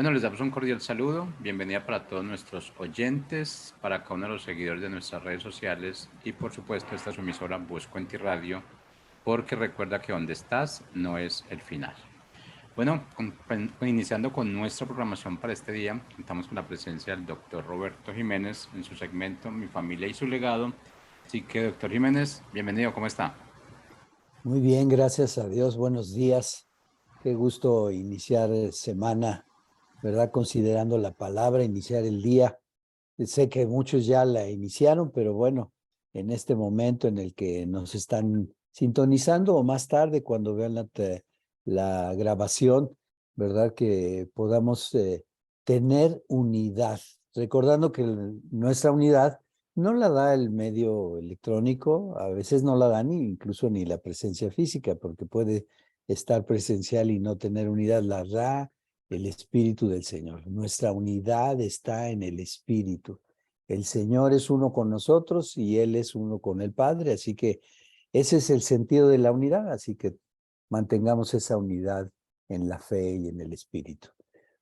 Bueno, les damos un cordial saludo, bienvenida para todos nuestros oyentes, para cada uno de los seguidores de nuestras redes sociales y por supuesto esta es su emisora Buscuenti Radio, porque recuerda que donde estás no es el final. Bueno, iniciando con nuestra programación para este día, contamos con la presencia del doctor Roberto Jiménez en su segmento Mi familia y su legado. Así que, doctor Jiménez, bienvenido, ¿cómo está? Muy bien, gracias a Dios. Buenos días. Qué gusto iniciar semana, ¿verdad? Considerando la palabra, iniciar el día. Sé que muchos ya la iniciaron, pero bueno, en este momento en el que nos están sintonizando o más tarde cuando vean la grabación, ¿verdad? Que podamos tener unidad, recordando que nuestra unidad no la da el medio electrónico, a veces no la da ni incluso ni la presencia física, porque puede estar presencial y no tener unidad, la da el Espíritu del Señor. Nuestra unidad está en el Espíritu. El Señor es uno con nosotros y Él es uno con el Padre, así que ese es el sentido de la unidad, así que mantengamos esa unidad en la fe y en el Espíritu.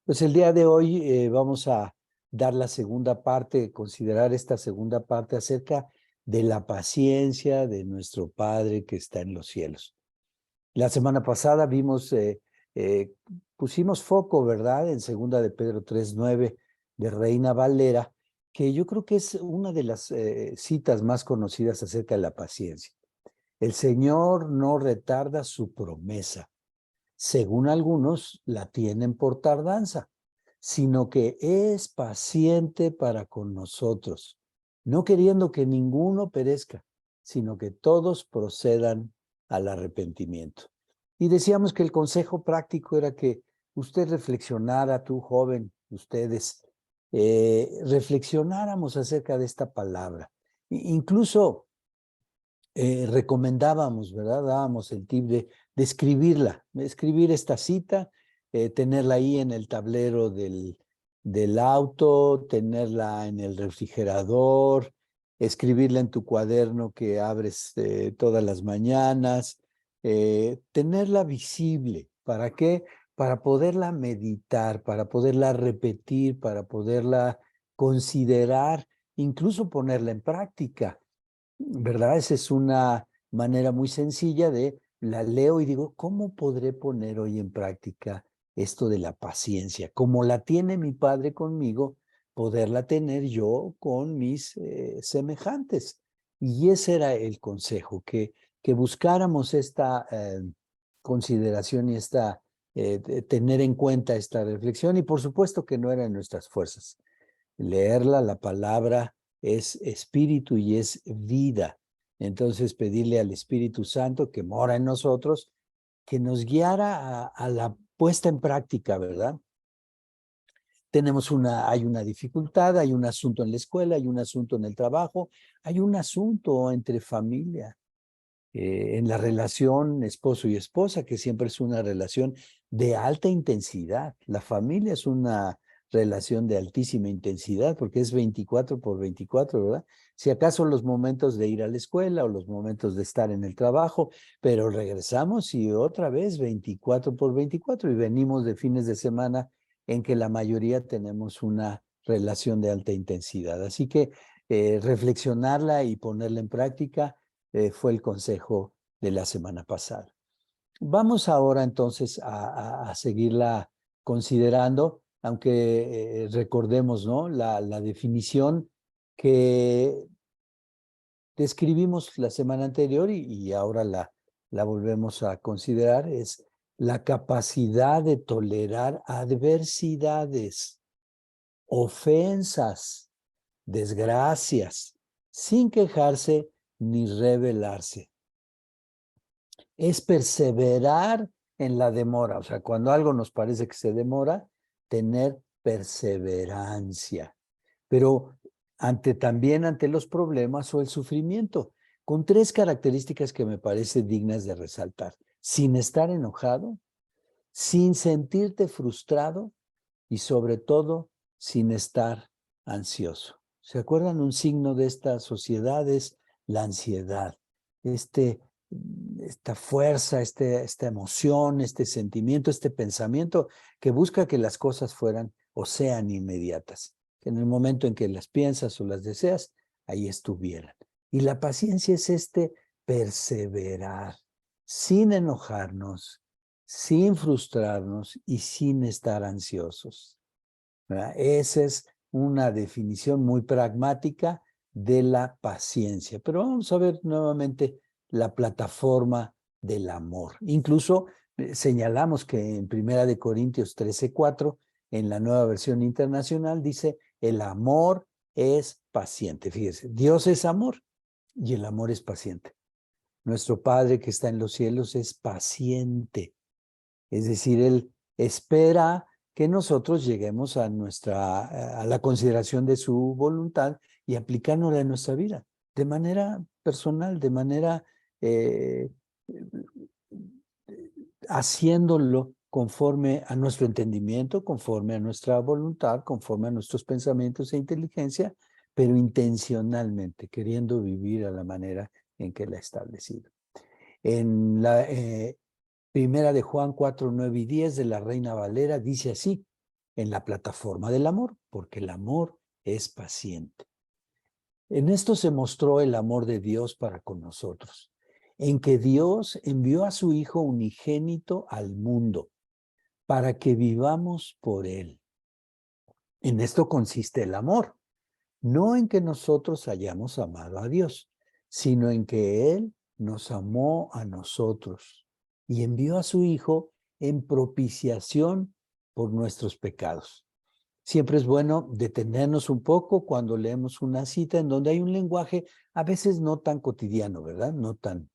Pues el día de hoy vamos a dar la segunda parte, considerar esta segunda parte acerca de la paciencia de nuestro Padre que está en los cielos. La semana pasada eh, pusimos foco, ¿verdad? En segunda de Pedro 3:9 de Reina Valera, que yo creo que es una de las citas más conocidas acerca de la paciencia. El Señor no retarda su promesa, según algunos la tienen por tardanza, sino que es paciente para con nosotros, no queriendo que ninguno perezca, sino que todos procedan al arrepentimiento. Y decíamos que el consejo práctico era que usted reflexionara, tú joven, ustedes, reflexionáramos acerca de esta palabra. Incluso recomendábamos, ¿verdad? Dábamos el tip de escribirla, de escribir esta cita, tenerla ahí en el tablero del auto, tenerla en el refrigerador, escribirla en tu cuaderno que abres todas las mañanas, tenerla visible. ¿Para qué? Para poderla meditar, para poderla repetir, para poderla considerar, incluso ponerla en práctica. ¿Verdad? Esa es una manera muy sencilla de la leo y digo, ¿cómo podré poner hoy en práctica esto de la paciencia? Como la tiene mi padre conmigo, poderla tener yo con mis semejantes. Y ese era el consejo, que buscáramos esta consideración y tener en cuenta esta reflexión. Y por supuesto que no era en nuestras fuerzas. Leerla, la palabra es espíritu y es vida. Entonces pedirle al Espíritu Santo que mora en nosotros, que nos guiara a la puesta en práctica, ¿verdad? Hay una dificultad, hay un asunto en la escuela, hay un asunto en el trabajo, hay un asunto entre familia, en la relación esposo y esposa, que siempre es una relación de alta intensidad. La familia es una relación de altísima intensidad porque es 24/24, ¿verdad? Si acaso los momentos de ir a la escuela o los momentos de estar en el trabajo, pero regresamos y otra vez 24/24 y venimos de fines de semana en que la mayoría tenemos una relación de alta intensidad. Así que reflexionarla y ponerla en práctica fue el consejo de la semana pasada. Vamos ahora entonces a seguirla considerando, aunque recordemos, ¿no? La definición que describimos la semana anterior y ahora la volvemos a considerar, es la capacidad de tolerar adversidades, ofensas, desgracias, sin quejarse ni rebelarse. Es perseverar en la demora. O sea, cuando algo nos parece que se demora, tener perseverancia. Pero también ante los problemas o el sufrimiento, con tres características que me parecen dignas de resaltar. Sin estar enojado, sin sentirte frustrado y sobre todo sin estar ansioso. ¿Se acuerdan? Un signo de esta sociedad es la ansiedad, este esta fuerza, esta emoción, este sentimiento, este pensamiento que busca que las cosas fueran o sean inmediatas, que en el momento en que las piensas o las deseas, ahí estuvieran. Y la paciencia es este perseverar, sin enojarnos, sin frustrarnos y sin estar ansiosos, ¿verdad? Esa es una definición muy pragmática de la paciencia. Pero vamos a ver nuevamente la plataforma del amor. Incluso señalamos que en 1 Corintios 13:4, en la Nueva Versión Internacional, dice, el amor es paciente. Fíjese, Dios es amor y el amor es paciente. Nuestro Padre que está en los cielos es paciente. Es decir, Él espera que nosotros lleguemos a la consideración de su voluntad y aplicándola en nuestra vida, de manera personal, de manera haciéndolo conforme a nuestro entendimiento, conforme a nuestra voluntad, conforme a nuestros pensamientos e inteligencia, pero intencionalmente, queriendo vivir a la manera en que la ha establecido. En la Primera de Juan 4, 9 y 10 de la Reina Valera dice así, en la plataforma del amor, porque el amor es paciente. En esto se mostró el amor de Dios para con nosotros, en que Dios envió a su Hijo unigénito al mundo para que vivamos por Él. En esto consiste el amor, no en que nosotros hayamos amado a Dios, sino en que Él nos amó a nosotros y envió a su Hijo en propiciación por nuestros pecados. Siempre es bueno detenernos un poco cuando leemos una cita en donde hay un lenguaje a veces no tan cotidiano, ¿verdad? No tan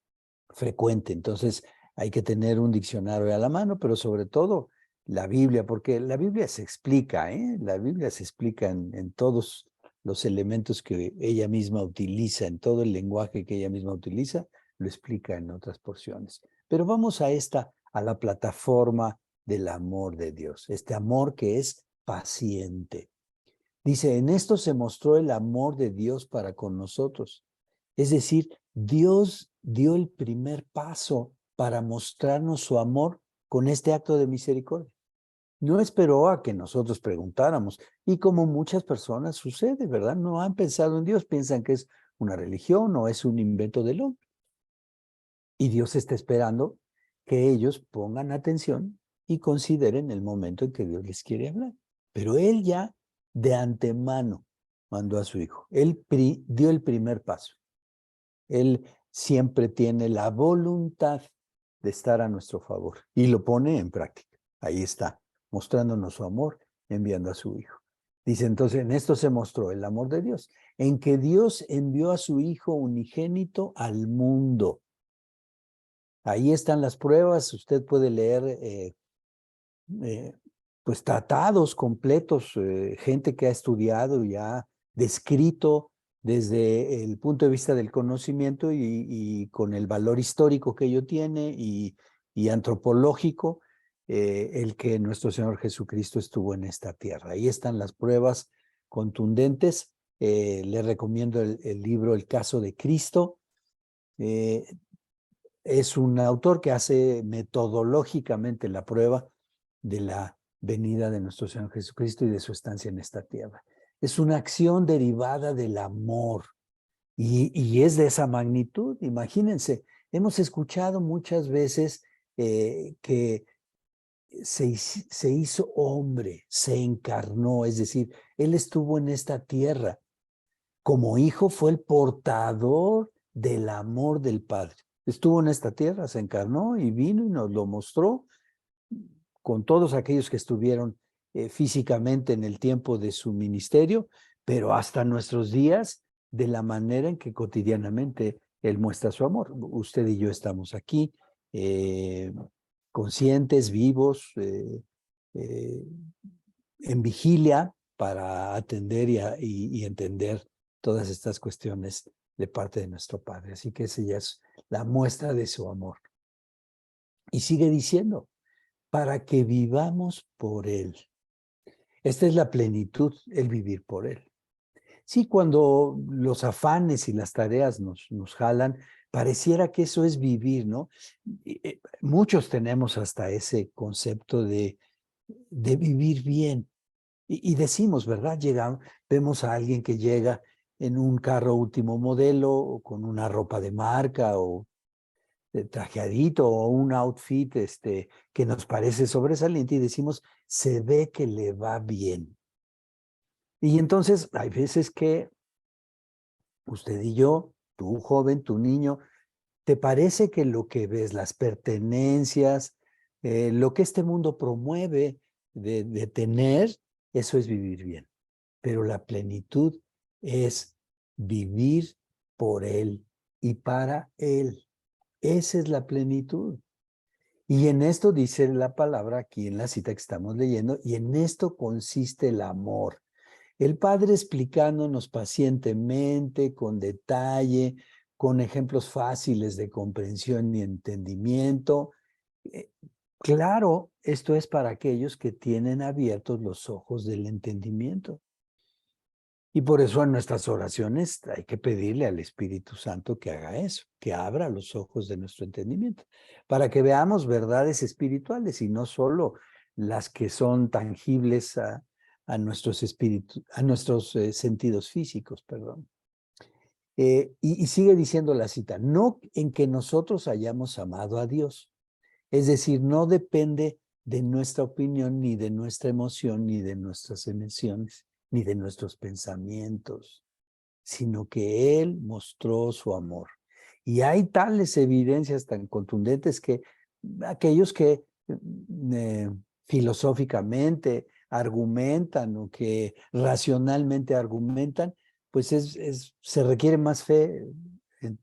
frecuente. Entonces hay que tener un diccionario a la mano, pero sobre todo la Biblia, porque la Biblia se explica, ¿eh? La Biblia se explica en todos los elementos que ella misma utiliza, en todo el lenguaje que ella misma utiliza, lo explica en otras porciones. Pero vamos a la plataforma del amor de Dios, este amor que es paciente. Dice, en esto se mostró el amor de Dios para con nosotros. Es decir, Dios dio el primer paso para mostrarnos su amor con este acto de misericordia. No esperó a que nosotros preguntáramos. Y como muchas personas sucede, ¿verdad? No han pensado en Dios, piensan que es una religión o es un invento del hombre. Y Dios está esperando que ellos pongan atención y consideren el momento en que Dios les quiere hablar. Pero Él ya de antemano mandó a su Hijo. Él dio el primer paso. Él siempre tiene la voluntad de estar a nuestro favor y lo pone en práctica. Ahí está, mostrándonos su amor, enviando a su Hijo. Dice entonces, en esto se mostró el amor de Dios, en que Dios envió a su Hijo unigénito al mundo. Ahí están las pruebas, usted puede leer pues tratados completos, gente que ha estudiado y ha descrito desde el punto de vista del conocimiento y con el valor histórico que ello tiene y antropológico, el que nuestro Señor Jesucristo estuvo en esta tierra. Ahí están las pruebas contundentes. Le recomiendo el libro El caso de Cristo. Es un autor que hace metodológicamente la prueba de la venida de nuestro Señor Jesucristo y de su estancia en esta tierra. Es una acción derivada del amor y es de esa magnitud. Imagínense, hemos escuchado muchas veces que se hizo hombre, se encarnó, es decir, Él estuvo en esta tierra. Como hijo fue el portador del amor del Padre. Estuvo en esta tierra, se encarnó y vino y nos lo mostró con todos aquellos que estuvieron físicamente en el tiempo de su ministerio, pero hasta nuestros días, de la manera en que cotidianamente Él muestra su amor. Usted y yo estamos aquí, conscientes, vivos, en vigilia para atender y entender todas estas cuestiones de parte de nuestro Padre. Así que esa ya es la muestra de su amor. Y sigue diciendo, para que vivamos por Él. Esta es la plenitud, el vivir por Él. Sí, cuando los afanes y las tareas nos jalan, pareciera que eso es vivir, ¿no? Muchos tenemos hasta ese concepto de vivir bien. Y decimos, ¿verdad? Vemos a alguien que llega en un carro último modelo o con una ropa de marca o trajeadito o un outfit que nos parece sobresaliente y decimos, se ve que le va bien. Y entonces hay veces que usted y yo, tú joven, tu niño, ¿te parece que lo que ves, las pertenencias, lo que este mundo promueve de tener, eso es vivir bien? Pero la plenitud es vivir por Él y para Él. Esa es la plenitud. Y en esto dice la palabra aquí en la cita que estamos leyendo, y en esto consiste el amor. El Padre explicándonos pacientemente, con detalle, con ejemplos fáciles de comprensión y entendimiento. Eh, Claro, esto es para aquellos que tienen abiertos los ojos del entendimiento. Y por eso en nuestras oraciones hay que pedirle al Espíritu Santo que haga eso, que abra los ojos de nuestro entendimiento, para que veamos verdades espirituales y no solo las que son tangibles a nuestros espíritus, a nuestros sentidos físicos, perdón. Y sigue diciendo la cita, no en que nosotros hayamos amado a Dios, es decir, no depende de nuestra opinión, ni de nuestra emoción, ni de nuestras emociones, ni de nuestros pensamientos, sino que Él mostró su amor. Y hay tales evidencias tan contundentes que aquellos que filosóficamente argumentan o que racionalmente argumentan, pues se requiere más fe en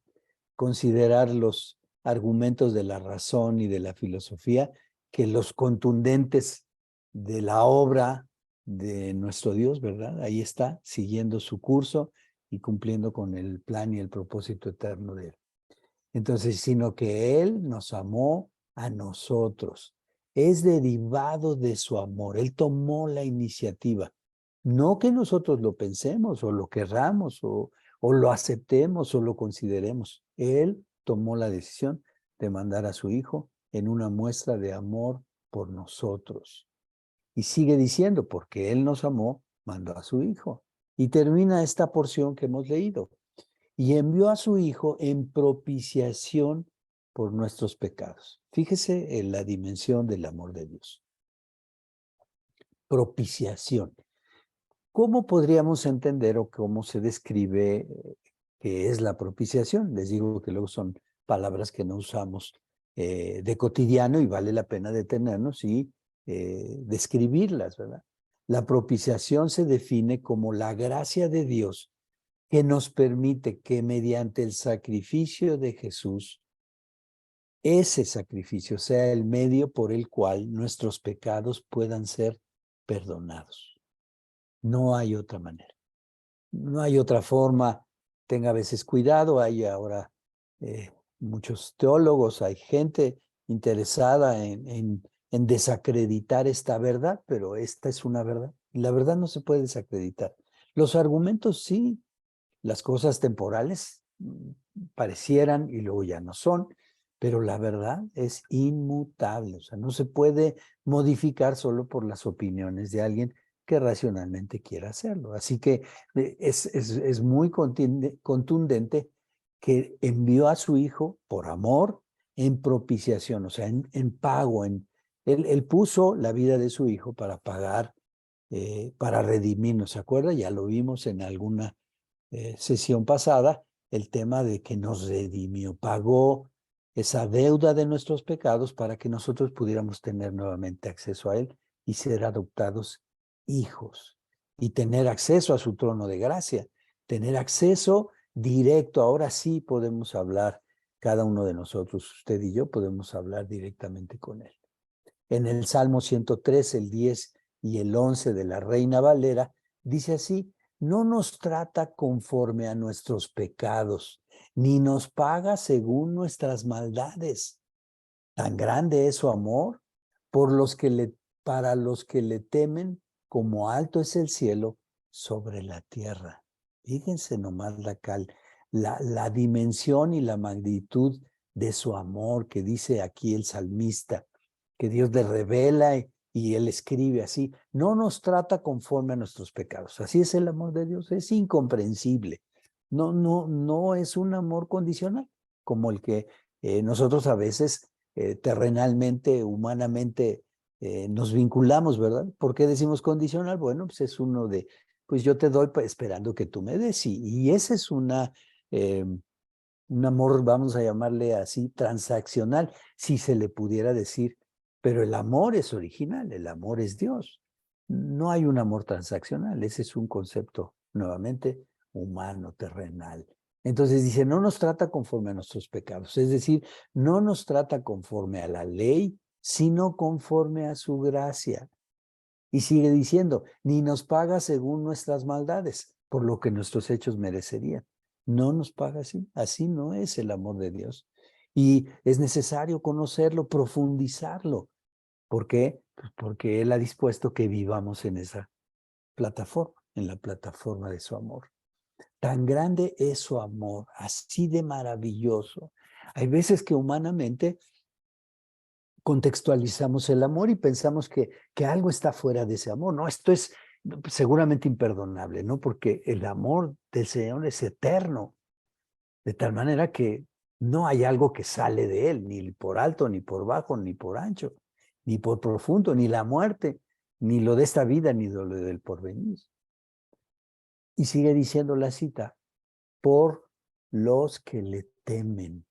considerar los argumentos de la razón y de la filosofía que los contundentes de la obra de nuestro Dios, ¿verdad? Ahí está, siguiendo su curso y cumpliendo con el plan y el propósito eterno de Él. Entonces, sino que Él nos amó a nosotros. Es derivado de su amor. Él tomó la iniciativa. No que nosotros lo pensemos o lo querramos o lo aceptemos o lo consideremos. Él tomó la decisión de mandar a su Hijo en una muestra de amor por nosotros. Y sigue diciendo, porque Él nos amó, mandó a su Hijo. Y termina esta porción que hemos leído. Y envió a su Hijo en propiciación por nuestros pecados. Fíjese en la dimensión del amor de Dios. Propiciación. ¿Cómo podríamos entender o cómo se describe qué es la propiciación? Les digo que luego son palabras que no usamos de cotidiano y vale la pena detenernos y describirlas, ¿verdad? La propiciación se define como la gracia de Dios que nos permite que mediante el sacrificio de Jesús, ese sacrificio sea el medio por el cual nuestros pecados puedan ser perdonados. No hay otra manera. No hay otra forma. Tenga a veces cuidado. Hay ahora muchos teólogos, hay gente interesada en desacreditar esta verdad, pero esta es una verdad. Y la verdad no se puede desacreditar. Los argumentos sí, las cosas temporales parecieran y luego ya no son, pero la verdad es inmutable. O sea, no se puede modificar solo por las opiniones de alguien que racionalmente quiera hacerlo. Así que es muy contundente que envió a su Hijo por amor en propiciación, o sea, en pago. Él puso la vida de su Hijo para pagar, para redimirnos, ¿se acuerda? Ya lo vimos en alguna sesión pasada, el tema de que nos redimió, pagó esa deuda de nuestros pecados para que nosotros pudiéramos tener nuevamente acceso a Él y ser adoptados hijos y tener acceso a su trono de gracia, tener acceso directo. Ahora sí podemos hablar, cada uno de nosotros, usted y yo, podemos hablar directamente con Él. En el Salmo 103, el 10 y el 11 de la Reina Valera, dice así: no nos trata conforme a nuestros pecados, ni nos paga según nuestras maldades. Tan grande es su amor para los que le temen, como alto es el cielo sobre la tierra. Fíjense nomás la dimensión y la magnitud de su amor que dice aquí el salmista, que Dios le revela y él escribe así, no nos trata conforme a nuestros pecados. Así es el amor de Dios, es incomprensible. No es un amor condicional, como el que nosotros a veces terrenalmente, humanamente, nos vinculamos, ¿verdad? ¿Por qué decimos condicional? Bueno, pues es uno de, pues yo te doy esperando que tú me des, y ese es un amor, vamos a llamarle así, transaccional, si se le pudiera decir, pero el amor es original, el amor es Dios. No hay un amor transaccional, ese es un concepto nuevamente humano, terrenal. Entonces dice, no nos trata conforme a nuestros pecados, es decir, no nos trata conforme a la ley, sino conforme a su gracia. Y sigue diciendo, ni nos paga según nuestras maldades, por lo que nuestros hechos merecerían. No nos paga así, así no es el amor de Dios. Y es necesario conocerlo, profundizarlo. ¿Por qué? Pues porque Él ha dispuesto que vivamos en esa plataforma, en la plataforma de su amor. Tan grande es su amor, así de maravilloso. Hay veces que humanamente contextualizamos el amor y pensamos que algo está fuera de ese amor. No, esto es seguramente imperdonable, ¿no? Porque el amor del Señor es eterno, de tal manera que no hay algo que sale de Él, ni por alto, ni por bajo, ni por ancho, ni por profundo, ni la muerte, ni lo de esta vida, ni lo del porvenir. Y sigue diciendo la cita, por los que le temen.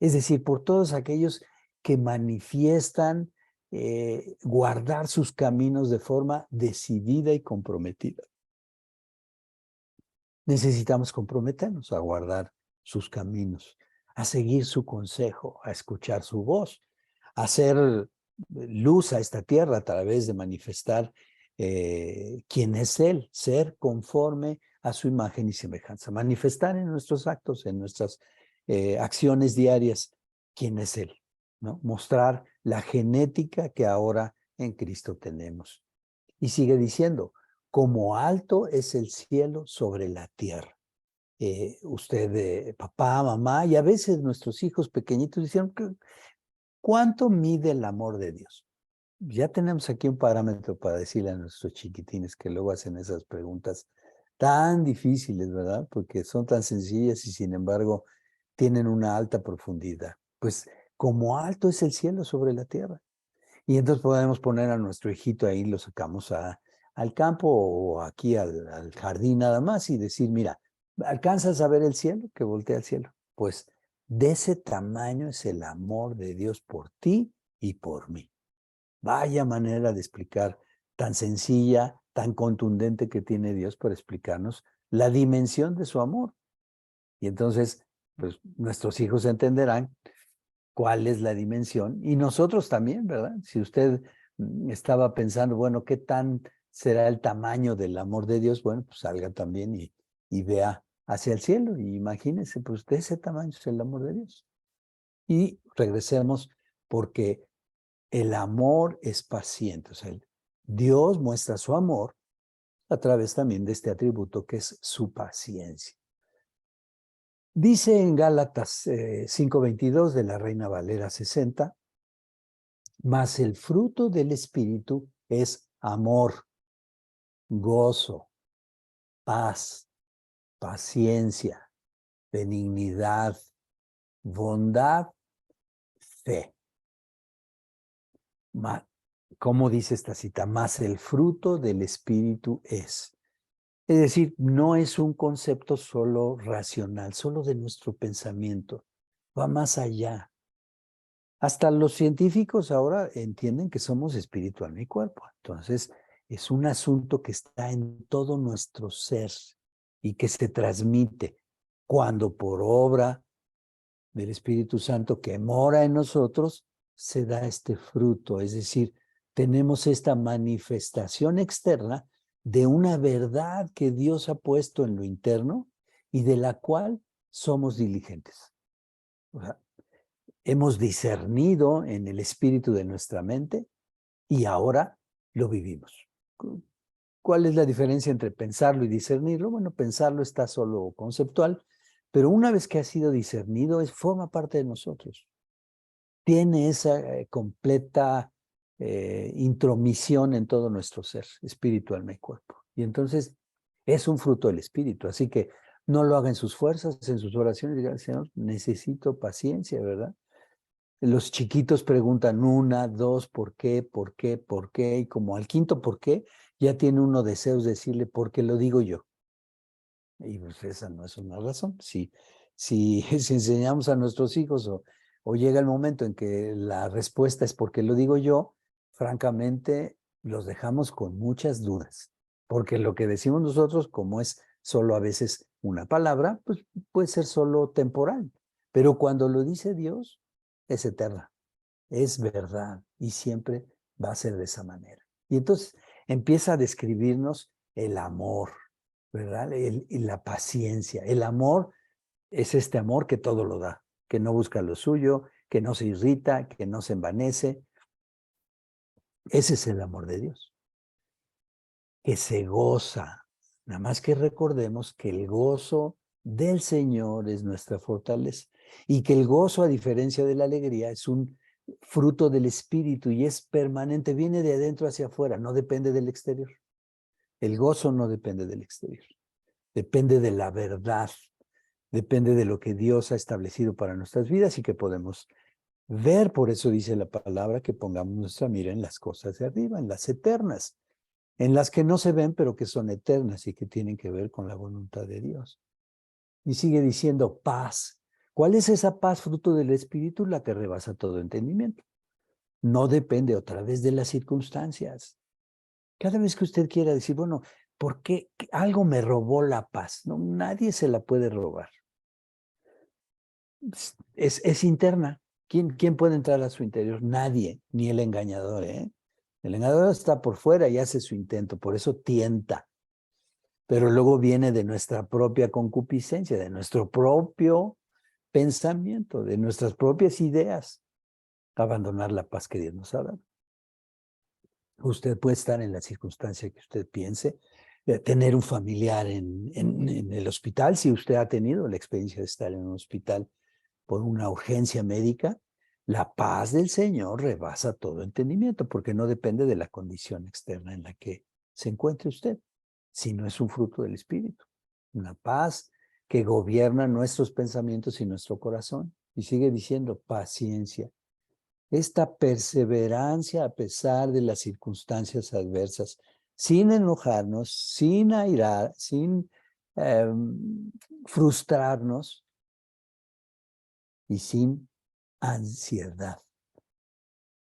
Es decir, por todos aquellos que manifiestan guardar sus caminos de forma decidida y comprometida. Necesitamos comprometernos a guardar sus caminos, a seguir su consejo, a escuchar su voz, a hacer luz a esta tierra a través de manifestar quién es Él, ser conforme a su imagen y semejanza, manifestar en nuestros actos, en nuestras acciones diarias, quién es Él, ¿no? Mostrar la genética que ahora en Cristo tenemos. Y sigue diciendo, como alto es el cielo sobre la tierra. Usted, papá, mamá, y a veces nuestros hijos pequeñitos dicen, ¿cuánto mide el amor de Dios? Ya tenemos aquí un parámetro para decirle a nuestros chiquitines que luego hacen esas preguntas tan difíciles, ¿verdad? Porque son tan sencillas y sin embargo tienen una alta profundidad. Pues como alto es el cielo sobre la tierra. Y entonces podemos poner a nuestro hijito ahí, lo sacamos al campo o aquí al jardín nada más y decir, mira, ¿alcanzas a ver el cielo? Que voltea al cielo. Pues de ese tamaño es el amor de Dios por ti y por mí. Vaya manera de explicar tan sencilla, tan contundente que tiene Dios para explicarnos la dimensión de su amor. Y entonces, pues nuestros hijos entenderán cuál es la dimensión y nosotros también, ¿verdad? Si usted estaba pensando, bueno, ¿qué tan será el tamaño del amor de Dios? Bueno, pues salga también y vea hacia el cielo y imagínese, pues de ese tamaño es el amor de Dios. Y regresemos porque el amor es paciente, o sea, Dios muestra su amor a través también de este atributo que es su paciencia. Dice en Gálatas 5:22 de la Reina Valera 60, mas el fruto del Espíritu es amor, gozo, paz, paciencia, benignidad, bondad, fe. ¿Cómo dice esta cita? Más el fruto del Espíritu es. Es decir, no es un concepto solo racional, solo de nuestro pensamiento. Va más allá. Hasta los científicos ahora entienden que somos espíritu, alma y cuerpo. Entonces, es un asunto que está en todo nuestro ser y que se transmite cuando por obra del Espíritu Santo que mora en nosotros, se da este fruto. Es decir, tenemos esta manifestación externa de una verdad que Dios ha puesto en lo interno y de la cual somos diligentes. O sea, hemos discernido en el espíritu de nuestra mente y ahora lo vivimos. ¿Cuál es la diferencia entre pensarlo y discernirlo? Bueno, pensarlo está solo conceptual, Pero una vez que ha sido discernido, forma parte de nosotros. Tiene esa completa intromisión en todo nuestro ser, espíritu, alma y cuerpo. Y entonces es un fruto del espíritu. Así que no lo haga en sus fuerzas, en sus oraciones. Diga, Señor, necesito paciencia, ¿verdad? Los chiquitos preguntan una, dos, ¿por qué? ¿Por qué? ¿Por qué? Y como al quinto ¿por qué? Ya tiene uno deseos de decirle, porque lo digo yo. Y pues esa no es una razón. Si enseñamos a nuestros hijos o llega el momento en que la respuesta es porque lo digo yo, francamente los dejamos con muchas dudas. Porque lo que decimos nosotros, como es solo a veces una palabra, pues puede ser solo temporal. Pero cuando lo dice Dios, es eterna, es verdad y siempre va a ser de esa manera. Y entonces empieza a describirnos el amor, ¿verdad? Y la paciencia. El amor es este amor que todo lo da, que no busca lo suyo, que no se irrita, que no se envanece. Ese es el amor de Dios, que se goza. Nada más que recordemos que el gozo del Señor es nuestra fortaleza y que el gozo, a diferencia de la alegría, es un fruto del Espíritu y es permanente, viene de adentro hacia afuera, no depende del exterior. El gozo no depende del exterior, depende de la verdad, depende de lo que Dios ha establecido para nuestras vidas y que podemos ver. Por eso dice la palabra que pongamos nuestra mira en las cosas de arriba, en las eternas, en las que no se ven, pero que son eternas y que tienen que ver con la voluntad de Dios. Y sigue diciendo paz. ¿Cuál es esa paz fruto del Espíritu? La que rebasa todo entendimiento. No depende otra vez de las circunstancias. Cada vez que usted quiera decir, bueno, ¿por qué algo me robó la paz? No, nadie se la puede robar. Es interna. ¿Quién puede entrar a su interior? Nadie, ni el engañador, ¿eh? El engañador está por fuera y hace su intento, por eso tienta. Pero luego viene de nuestra propia concupiscencia, de nuestro propio pensamiento, de nuestras propias ideas, abandonar la paz que Dios nos ha dado. Usted puede estar en la circunstancia que usted piense, tener un familiar en el hospital, si usted ha tenido la experiencia de estar en un hospital por una urgencia médica, la paz del Señor rebasa todo entendimiento, porque no depende de la condición externa en la que se encuentre usted, sino es un fruto del Espíritu. Una paz que gobierna nuestros pensamientos y nuestro corazón. Y sigue diciendo paciencia. Esta perseverancia a pesar de las circunstancias adversas, sin enojarnos, sin airar, sin frustrarnos y sin ansiedad.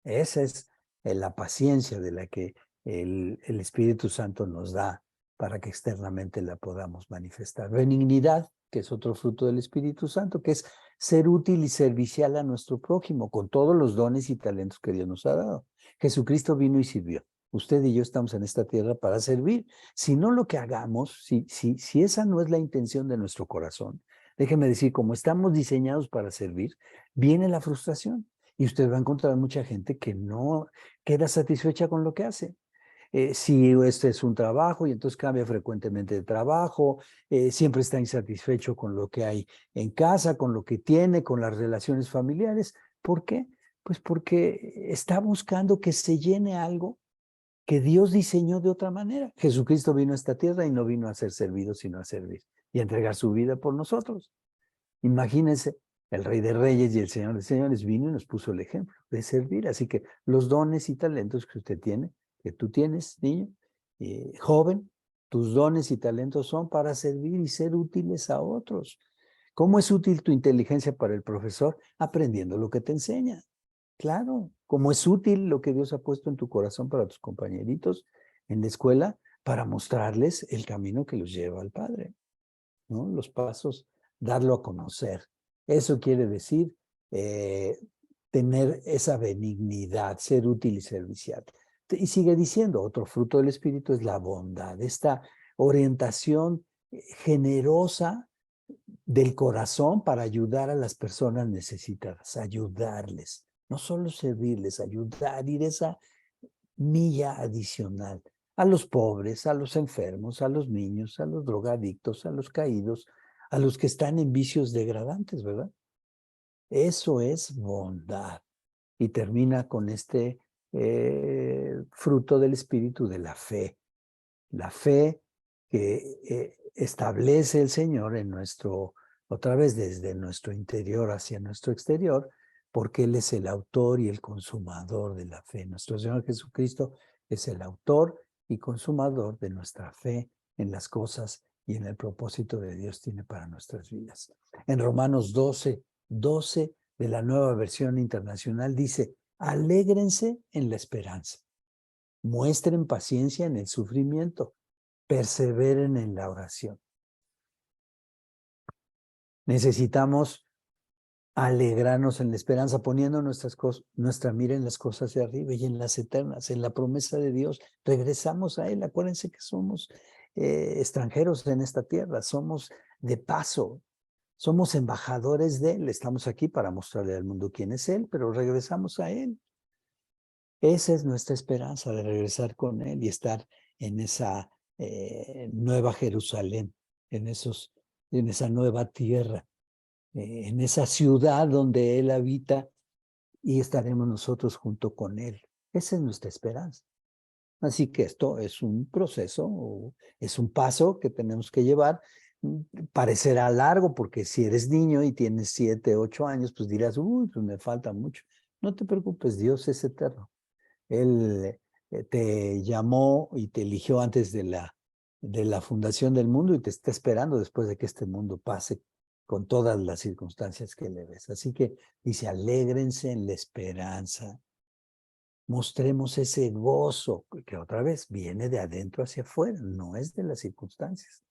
Esa es la paciencia de la que el Espíritu Santo nos da para que externamente la podamos manifestar. Benignidad, que es otro fruto del Espíritu Santo, que es ser útil y servicial a nuestro prójimo con todos los dones y talentos que Dios nos ha dado. Jesucristo vino y sirvió. Usted y yo estamos en esta tierra para servir. Si no lo que hagamos, si esa no es la intención de nuestro corazón, déjeme decir, como estamos diseñados para servir, viene la frustración. Y usted va a encontrar mucha gente que no queda satisfecha con lo que hace. Si este es un trabajo y entonces cambia frecuentemente de trabajo, siempre está insatisfecho con lo que hay en casa, con lo que tiene, con las relaciones familiares. ¿Por qué? Pues porque está buscando que se llene algo que Dios diseñó de otra manera. Jesucristo vino a esta tierra y no vino a ser servido, sino a servir y a entregar su vida por nosotros. Imagínense, el Rey de Reyes y el Señor de Señores vino y nos puso el ejemplo de servir. Así que los dones y talentos que usted tiene, que tú tienes, niño, joven, tus dones y talentos son para servir y ser útiles a otros. ¿Cómo es útil tu inteligencia para el profesor? Aprendiendo lo que te enseña. Claro, ¿cómo es útil lo que Dios ha puesto en tu corazón para tus compañeritos en la escuela? Para mostrarles el camino que los lleva al Padre, ¿no? Los pasos, darlo a conocer. Eso quiere decir tener esa benignidad, ser útil y servicial. Y sigue diciendo, otro fruto del Espíritu es la bondad, esta orientación generosa del corazón para ayudar a las personas necesitadas, ayudarles, no solo servirles, ayudar, ir esa milla adicional a los pobres, a los enfermos, a los niños, a los drogadictos, a los caídos, a los que están en vicios degradantes, ¿verdad? Eso es bondad. Y termina con este fruto del espíritu de la fe. La fe que establece el Señor en nuestro, otra vez desde nuestro interior hacia nuestro exterior, porque Él es el autor y el consumador de la fe. Nuestro Señor Jesucristo es el autor y consumador de nuestra fe en las cosas y en el propósito que Dios tiene para nuestras vidas. En Romanos 12 de la Nueva Versión Internacional dice, alégrense en la esperanza, muestren paciencia en el sufrimiento, perseveren en la oración. Necesitamos alegrarnos en la esperanza, poniendo nuestra mira en las cosas de arriba y en las eternas, en la promesa de Dios. Regresamos a Él. Acuérdense que somos extranjeros en esta tierra, somos de paso, somos embajadores de Él. Estamos aquí para mostrarle al mundo quién es Él, pero regresamos a Él. Esa es nuestra esperanza, de regresar con Él y estar en esa nueva Jerusalén, en esa nueva tierra, en esa ciudad donde Él habita y estaremos nosotros junto con Él. Esa es nuestra esperanza. Así que esto es un proceso, es un paso que tenemos que llevar. Parecerá largo porque si eres niño y tienes 7, 8 años, pues dirás, uy, pues me falta mucho. No te preocupes, Dios es eterno. Él te llamó y te eligió antes de la fundación del mundo y te está esperando después de que este mundo pase con todas las circunstancias que le ves. Así que dice, alégrense en la esperanza. Mostremos ese gozo que otra vez viene de adentro hacia afuera, no es de las circunstancias.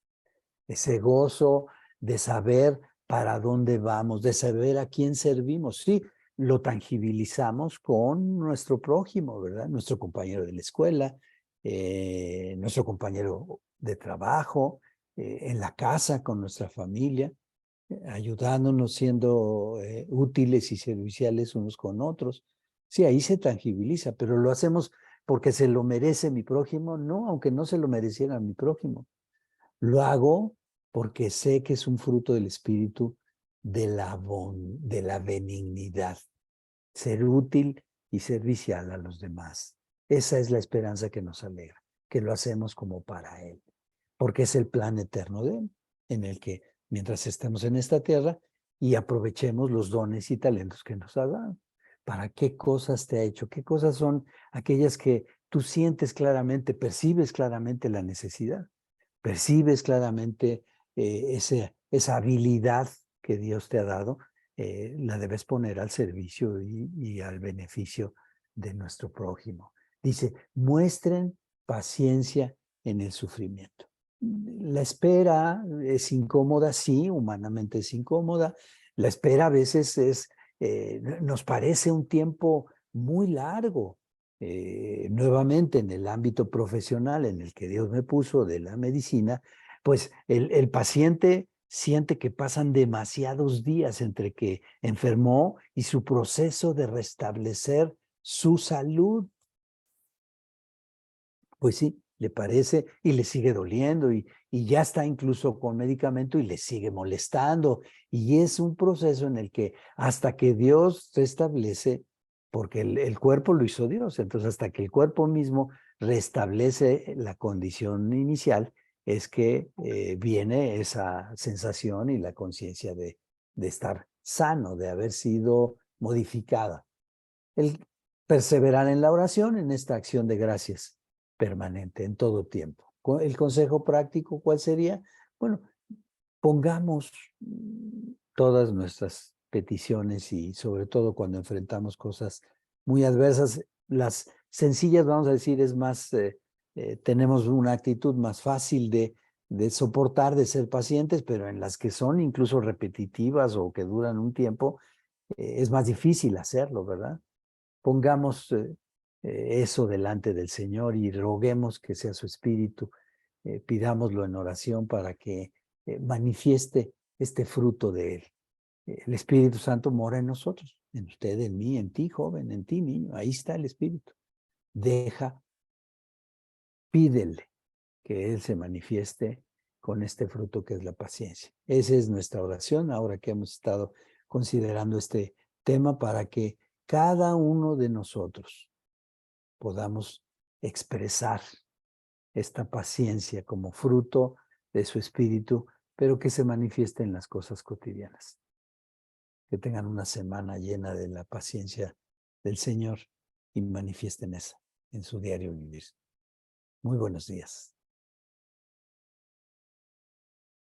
Ese gozo de saber para dónde vamos, de saber a quién servimos. Sí, lo tangibilizamos con nuestro prójimo, ¿verdad? Nuestro compañero de la escuela, nuestro compañero de trabajo, en la casa con nuestra familia, ayudándonos, siendo útiles y serviciales unos con otros. Sí, ahí se tangibiliza, pero lo hacemos porque se lo merece mi prójimo. No, aunque no se lo mereciera mi prójimo. Lo hago porque sé que es un fruto del espíritu de la benignidad, ser útil y servicial a los demás. Esa es la esperanza que nos alegra, que lo hacemos como para Él, porque es el plan eterno de Él, en el que mientras estemos en esta tierra y aprovechemos los dones y talentos que nos ha dado. ¿Para qué cosas te ha hecho? ¿Qué cosas son aquellas que tú sientes claramente, percibes claramente la necesidad? Percibes claramente esa habilidad que Dios te ha dado, la debes poner al servicio y al beneficio de nuestro prójimo. Dice, muestren paciencia en el sufrimiento. La espera es incómoda, sí, humanamente es incómoda. La espera a veces nos parece un tiempo muy largo. Nuevamente en el ámbito profesional en el que Dios me puso de la medicina, pues el paciente siente que pasan demasiados días entre que enfermó y su proceso de restablecer su salud. Pues sí, le parece y le sigue doliendo y ya está incluso con medicamento y le sigue molestando. Y es un proceso en el que hasta que Dios restablece, porque el cuerpo lo hizo Dios, entonces hasta que el cuerpo mismo restablece la condición inicial, es que viene esa sensación y la conciencia de estar sano, de haber sido modificada. El perseverar en la oración, en esta acción de gracias permanente, en todo tiempo. El consejo práctico, ¿cuál sería? Bueno, pongamos todas nuestras peticiones y sobre todo cuando enfrentamos cosas muy adversas, las sencillas, vamos a decir, es más, tenemos una actitud más fácil de soportar, de ser pacientes, pero en las que son incluso repetitivas o que duran un tiempo, es más difícil hacerlo, ¿verdad? Pongamos eso delante del Señor y roguemos que sea su Espíritu, pidámoslo en oración para que manifieste este fruto de Él. El Espíritu Santo mora en nosotros, en usted, en mí, en ti, joven, en ti, niño. Ahí está el Espíritu. Pídele que Él se manifieste con este fruto que es la paciencia. Esa es nuestra oración ahora que hemos estado considerando este tema para que cada uno de nosotros podamos expresar esta paciencia como fruto de su espíritu, pero que se manifieste en las cosas cotidianas. Que tengan una semana llena de la paciencia del Señor y manifiesten esa en su diario vivir. Muy buenos días.